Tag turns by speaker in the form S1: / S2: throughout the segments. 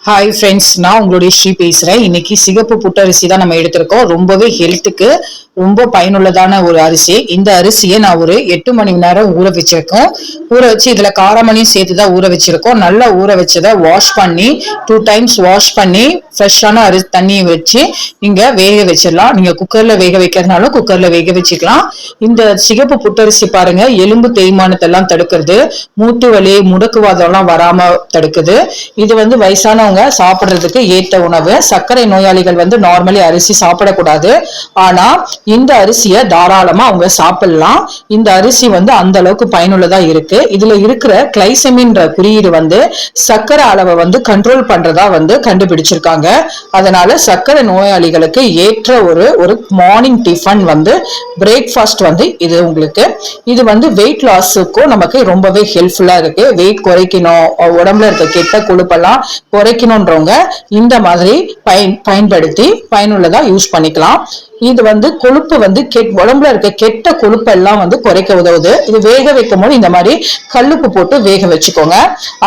S1: Hi friends, நான் உங்களுடைய ஸ்ரீ பேசுறேன். இன்னைக்கு சிகப்பு புட்டரிசி தான் நம்ம எடுத்திருக்கோம். ரொம்பவே ஹெல்த்துக்கு ரொம்ப பயனுள்ளதான ஒரு அரிசி. இந்த அரிசியை நான் ஒரு 8 மணி நேரம் ஊற வச்சிருக்கோம். ஊற வச்சு இதுல காரமணியும் சேர்த்துதான் ஊற வச்சிருக்கோம். நல்லா ஊற வச்சதை வாஷ் பண்ணி 2 டைம்ஸ் வாஷ் பண்ணி ஃப்ரெஷ்ஷான தண்ணியை வச்சு நீங்க வேக வச்சிடலாம். நீங்க குக்கர்ல வேக வைக்கிறதுனாலும் குக்கர்ல வேக வச்சுக்கலாம். இந்த சிகப்பு புட்டரிசி பாருங்க, எலும்பு தேய்மானத்தை எல்லாம் தடுக்கிறது, மூட்டு வலி முடக்குவாதம் எல்லாம் வராம தடுக்குது. இது வயசானவங்க சாப்பிடுறதுக்கு ஏற்ற உணவு. சர்க்கரை நோயாளிகள் நார்மலி அரிசி சாப்பிடக்கூடாது. ஆனா இந்த அரிசியை தாராளமா அவங்க சாப்பிடலாம். இந்த அரிசி அந்த அளவுக்கு பயனுள்ளதா இருக்கு. இதுல இருக்கிற கிளைசெமின்ற குறியீடு சர்க்கரை அளவை கண்ட்ரோல் பண்றதா கண்டுபிடிச்சிருக்காங்க. அதனால சர்க்கரை நோயாளிகளுக்கு ஏற்ற ஒரு மார்னிங் டிஃபன் பிரேக்ஃபாஸ்ட் இது உங்களுக்கு. இது வெயிட் லாஸுக்கும் நமக்கு ரொம்பவே ஹெல்ப்ஃபுல்லா இருக்கு. வெயிட் குறைக்கணும், உடம்புல இருக்க கெட்ட கொழுப்பெல்லாம் குறைக்கணும்ன்றவங்க இந்த மாதிரி பயன்படுத்தி பயனுள்ளதா யூஸ் பண்ணிக்கலாம். இது கொழுப்பு உடம்புல இருக்க கெட்ட கொழுப்பு எல்லாம் குறைக்க உதவுது. இது வேக வைக்கும் போது இந்த மாதிரி கல்லுப்பு போட்டு வேக வச்சுக்கோங்க.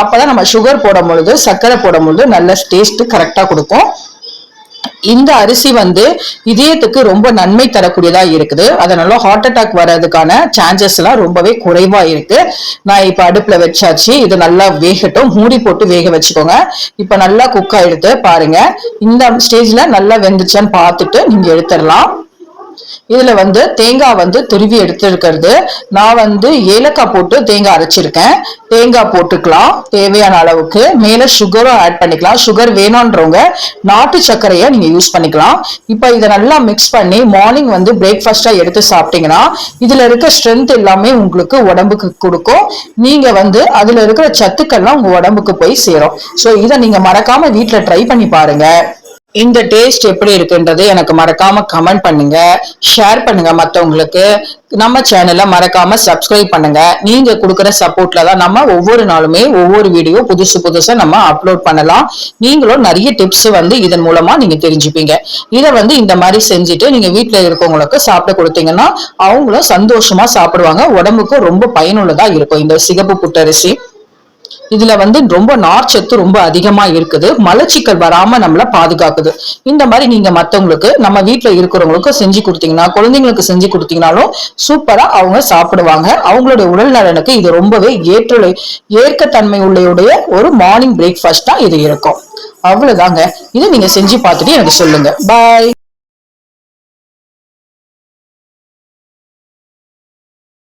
S1: அப்பதான் நம்ம சுகர் போடும் பொழுது, சர்க்கரை போடும் பொழுது நல்ல டேஸ்ட் கரெக்டா கொடுக்கும். இந்த அரிசி இதயத்துக்கு ரொம்ப நன்மை தரக்கூடியதா இருக்குது. அதனால ஹார்ட் அட்டாக் வர்றதுக்கான சான்சஸ் எல்லாம் ரொம்பவே குறைவா இருக்கு. நான் இப்ப அடுப்புல வச்சாச்சு. இது நல்லா வேகட்டும். மூடி போட்டு வேக வச்சுக்கோங்க. இப்ப நல்லா குக் ஆயிடுத்து பாருங்க. இந்த ஸ்டேஜ்ல நல்லா வெந்துச்சான்னு பார்த்துட்டு நீங்க எடுத்துடலாம். இதுல தேங்காய் துருவி எடுத்துருக்கிறது. நான் ஏலக்காய் போட்டு தேங்காய் அரைச்சிருக்கேன். தேங்காய் போட்டுக்கலாம் தேவையான அளவுக்கு. மேல சுகரும் ஆட் பண்ணிக்கலாம். சுகர் வேணும்ன்றவங்க நாட்டு சர்க்கரையை நீங்க யூஸ் பண்ணிக்கலாம். இப்ப இதை நல்லா மிக்ஸ் பண்ணி மார்னிங் பிரேக்ஃபாஸ்டா எடுத்து சாப்பிட்டீங்கன்னா இதுல இருக்க ஸ்ட்ரென்த் எல்லாமே உங்களுக்கு உடம்புக்கு கொடுக்கும். நீங்க அதுல இருக்கிற சத்துக்கள்லாம் உங்க உடம்புக்கு போய் சேரும். சோ இதை நீங்க மறக்காம வீட்டுல ட்ரை பண்ணி பாருங்க. இந்த டேஸ்ட் எப்படி இருக்குன்றது எனக்கு மறக்காம கமெண்ட் பண்ணுங்க, ஷேர் பண்ணுங்க மத்தவங்களுக்கு. நம்ம சேனலை மறக்காம சப்ஸ்கிரைப் பண்ணுங்க. நீங்க கொடுக்குற சப்போர்ட்ல தான் நம்ம ஒவ்வொரு நாளுமே ஒவ்வொரு வீடியோ புதுசா நம்ம அப்லோட் பண்ணலாம். நீங்களும் நிறைய டிப்ஸ் இதன் மூலமா நீங்க தெரிஞ்சுப்பீங்க. இதை இந்த மாதிரி செஞ்சுட்டு நீங்க வீட்டுல இருக்கவங்களுக்கு சாப்பிட கொடுத்தீங்கன்னா அவங்களும் சந்தோஷமா சாப்பிடுவாங்க. உடம்புக்கும் ரொம்ப பயனுள்ளதா இருக்கும் இந்த சிகப்பு புட்டரிசி. இதுல ரொம்ப நார்ச்சத்து ரொம்ப அதிகமா இருக்குது. மலச்சிக்கல் வராம நம்மள பாதுகாக்குது. இந்த மாதிரி நீங்க மத்தவங்களுக்கு, நம்ம வீட்டுல இருக்கிறவங்களுக்கு செஞ்சு கொடுத்தீங்கன்னா, குழந்தைங்களுக்கு செஞ்சு கொடுத்தீங்கன்னாலும் சூப்பரா அவங்க சாப்பிடுவாங்க. அவங்களுடைய உடல் நலனுக்கு இது ரொம்பவே ஏற்கத்தன்மை உள்ள ஒரு மார்னிங் பிரேக்ஃபாஸ்டா இது இருக்கும். அவ்வளவுதாங்க. இதை நீங்க செஞ்சு பார்த்துட்டு எனக்கு சொல்லுங்க. பாய்.